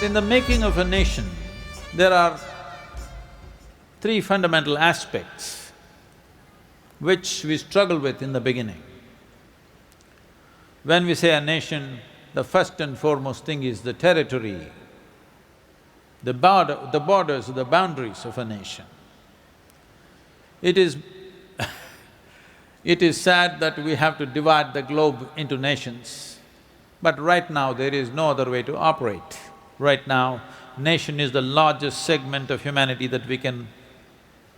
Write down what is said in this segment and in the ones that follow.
in the making of a nation, there are three fundamental aspects which we struggle with in the beginning. When we say a nation, the first and foremost thing is the territory, the borders, the boundaries of a nation. It is it is sad that we have to divide the globe into nations, but right now there is no other way to operate. Right now, nation is the largest segment of humanity that we can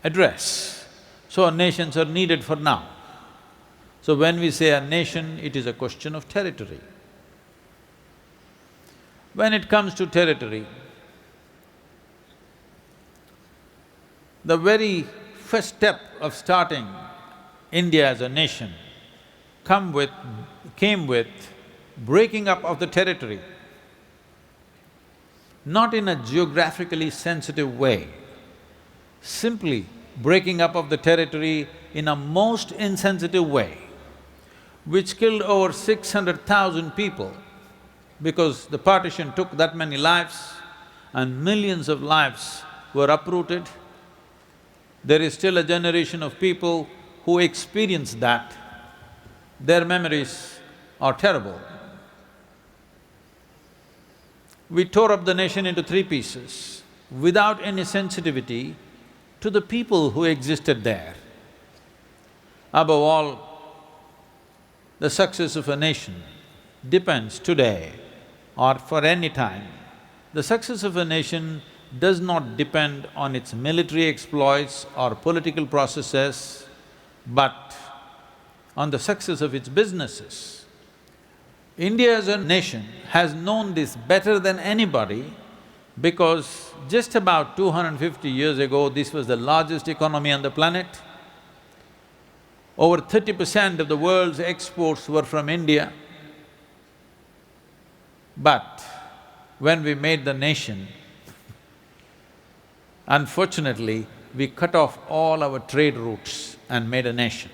address. So nations are needed for now. So when we say a nation, it is a question of territory. When it comes to territory, the very first step of starting India as a nation came with breaking up of the territory, not in a geographically sensitive way, simply breaking up of the territory in a most insensitive way, which killed over 600,000 people because the partition took that many lives and millions of lives were uprooted. There is still a generation of people who experienced that. Their memories are terrible. We tore up the nation into three pieces without any sensitivity to the people who existed there. Above all, the success of a nation depends today or for any time. The success of a nation does not depend on its military exploits or political processes, but on the success of its businesses. India as a nation has known this better than anybody because just about 250 years ago, this was the largest economy on the planet. Over 30% of the world's exports were from India. But when we made the nation, unfortunately, we cut off all our trade routes and made a nation.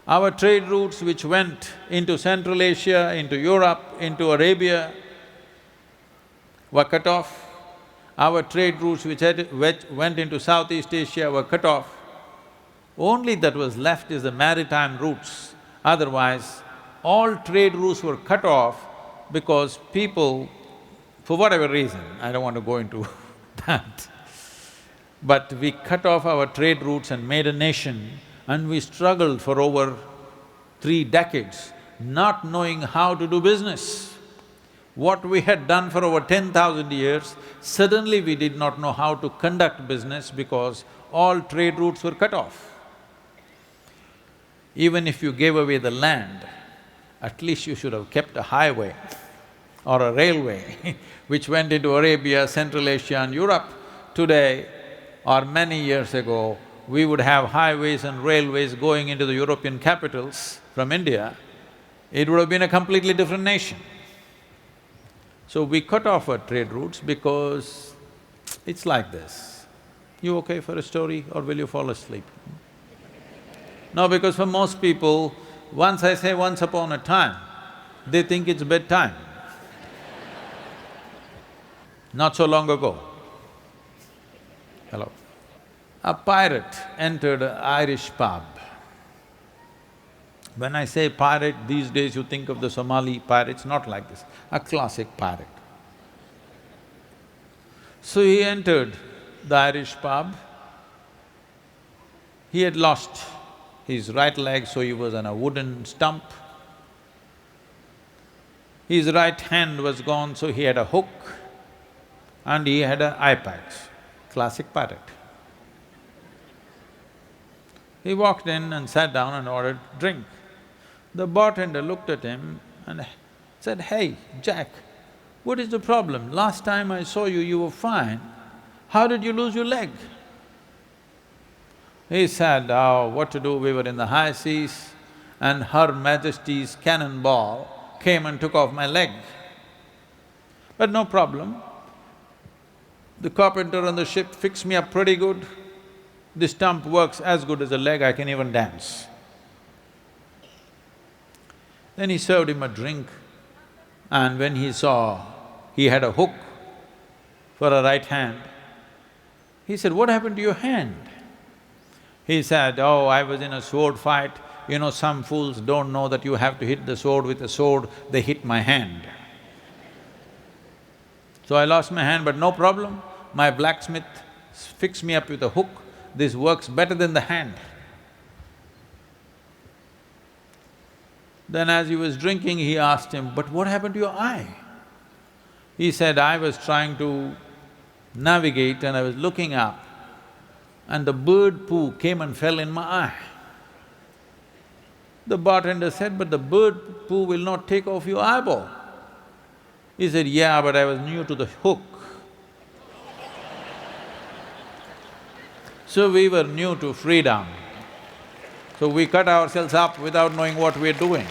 Our trade routes which went into Central Asia, into Europe, into Arabia were cut off. Our trade routes which went into Southeast Asia were cut off. Only that was left is the maritime routes. Otherwise, all trade routes were cut off because people, for whatever reason, I don't want to go into that, but we cut off our trade routes and made a nation, and we struggled for over 3 decades, not knowing how to do business. What we had done for over 10,000 years, suddenly we did not know how to conduct business because all trade routes were cut off. Even if you gave away the land, at least you should have kept a highway or a railway which went into Arabia, Central Asia and Europe. Today or many years ago, we would have highways and railways going into the European capitals from India. It would have been a completely different nation. So we cut off our trade routes because it's like this. You okay for a story or will you fall asleep? No, because for most people, once I say once upon a time, they think it's bedtime. Not so long ago, hello, a pirate entered an Irish pub. When I say pirate, these days you think of the Somali pirates, not like this, a classic pirate. So he entered the Irish pub. He had lost his right leg, so he was on a wooden stump. His right hand was gone, so he had a hook and he had an eye patch, classic pirate. He walked in and sat down and ordered drink. The bartender looked at him and said, "Hey, Jack, what is the problem? Last time I saw you, you were fine. How did you lose your leg?" He said, "Oh, what to do, we were in the high seas and Her Majesty's cannonball came and took off my leg. But no problem, the carpenter on the ship fixed me up pretty good. The stump works as good as a leg, I can even dance." Then he served him a drink, and when he saw he had a hook for a right hand. He said, "What happened to your hand?" He said, "Oh, I was in a sword fight. You know, some fools don't know that you have to hit the sword with a sword, they hit my hand. So I lost my hand, but no problem, my blacksmith fixed me up with a hook, this works better than the hand." Then as he was drinking, he asked him, "But what happened to your eye?" He said, "I was trying to navigate and I was looking up and the bird poo came and fell in my eye." The bartender said, "But the bird poo will not take off your eyeball." He said, "Yeah, but I was new to the hook." So we were new to freedom. So we cut ourselves up without knowing what we're doing.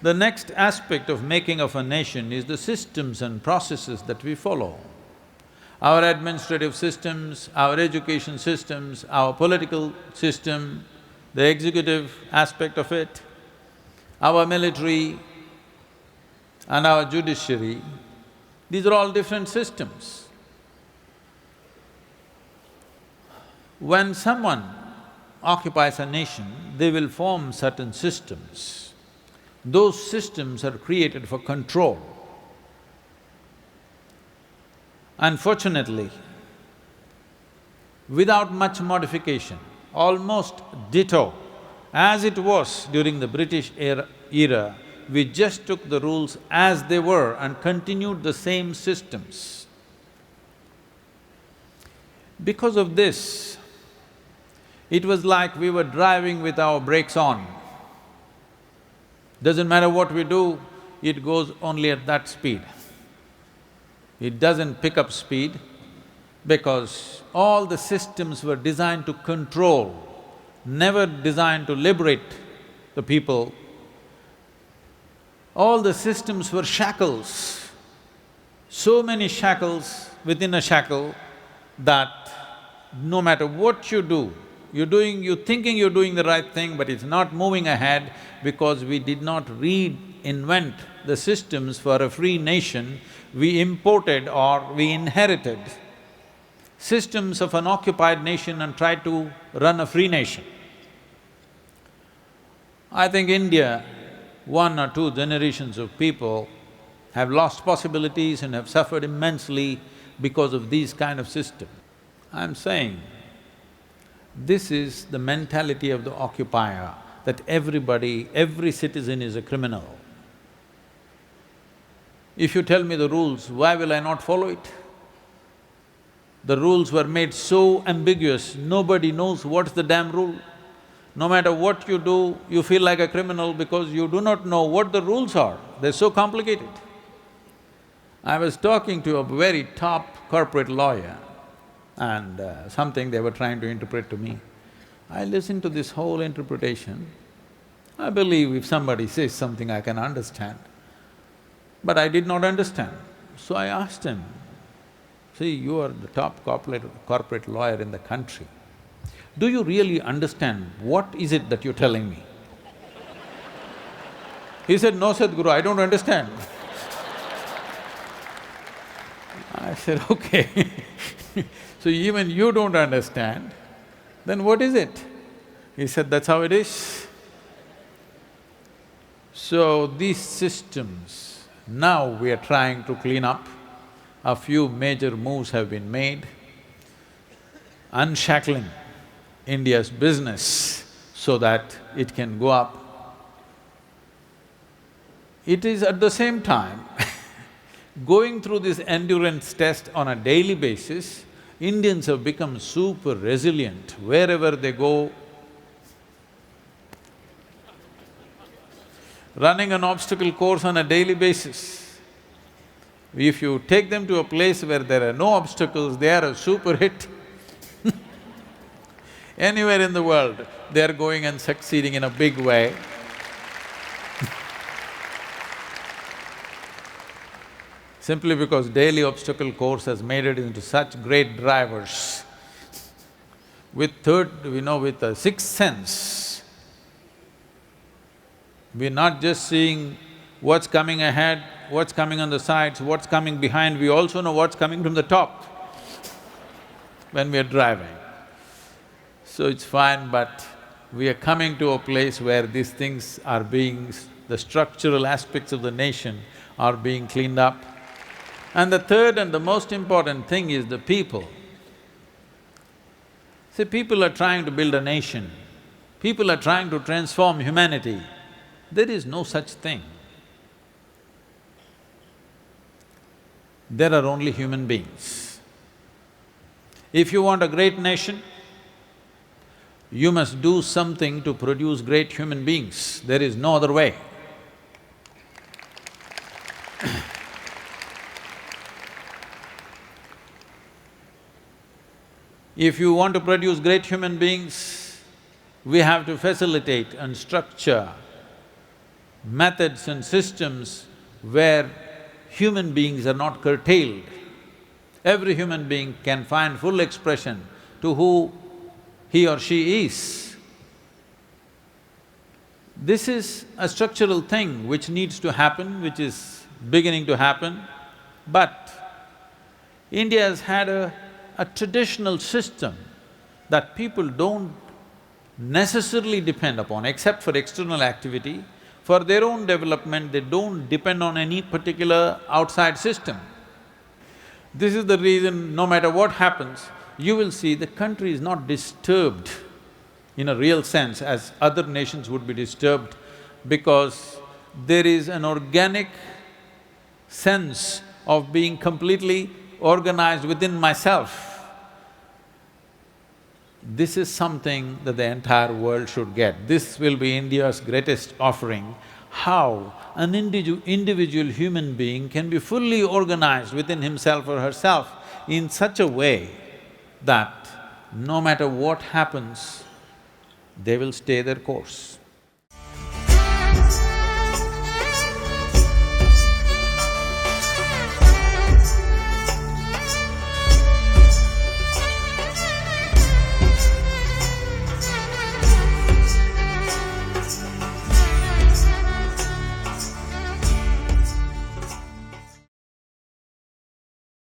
The next aspect of making of a nation is the systems and processes that we follow. Our administrative systems, our education systems, our political system, the executive aspect of it, our military and our judiciary, these are all different systems. When someone occupies a nation, they will form certain systems. Those systems are created for control. Unfortunately, without much modification, almost ditto, as it was during the British era, we just took the rules as they were and continued the same systems. Because of this, it was like we were driving with our brakes on. Doesn't matter what we do, it goes only at that speed. It doesn't pick up speed because all the systems were designed to control, never designed to liberate the people. All the systems were shackles, so many shackles within a shackle that no matter what you do, you're thinking you're doing the right thing, but it's not moving ahead because we did not reinvent the systems for a free nation. We imported or we inherited systems of an occupied nation and tried to run a free nation. I think India, 1 or 2 generations of people have lost possibilities and have suffered immensely because of these kind of systems. I'm saying, this is the mentality of the occupier, that everybody, every citizen is a criminal. If you tell me the rules, why will I not follow it? The rules were made so ambiguous, nobody knows what's the damn rule. No matter what you do, you feel like a criminal because you do not know what the rules are, they're so complicated. I was talking to a very top corporate lawyer and something they were trying to interpret to me. I listened to this whole interpretation. I believe if somebody says something, I can understand. But I did not understand. So I asked him, "See, you are the top corporate lawyer in the country. Do you really understand what is it that you're telling me?" He said, "No, Sadhguru, I don't understand." I said, "Okay." So even you don't understand, then what is it? He said, "That's how it is." So these systems, now we are trying to clean up. A few major moves have been made, unshackling India's business so that it can go up. It is at the same time going through this endurance test on a daily basis. Indians have become super resilient wherever they go. Running an obstacle course on a daily basis. If you take them to a place where there are no obstacles, they are a super hit. Anywhere in the world, they are going and succeeding in a big way. Simply because daily obstacle course has made it into such great drivers with with a sixth sense. We're not just seeing what's coming ahead, what's coming on the sides, what's coming behind, we also know what's coming from the top when we're driving. So it's fine, but we are coming to a place where these things are being… the structural aspects of the nation are being cleaned up. And the third and the most important thing is the people. See, people are trying to build a nation, people are trying to transform humanity. There is no such thing. There are only human beings. If you want a great nation, you must do something to produce great human beings. There is no other way. If you want to produce great human beings, we have to facilitate and structure methods and systems where human beings are not curtailed. Every human being can find full expression to who he or she is. This is a structural thing which needs to happen, which is beginning to happen, but India has had a traditional system that people don't necessarily depend upon, except for external activity. For their own development, they don't depend on any particular outside system. This is the reason, no matter what happens, you will see the country is not disturbed in a real sense as other nations would be disturbed, because there is an organic sense of being completely organized within myself. This is something that the entire world should get. This will be India's greatest offering, how an individual human being can be fully organized within himself or herself in such a way that no matter what happens, they will stay their course.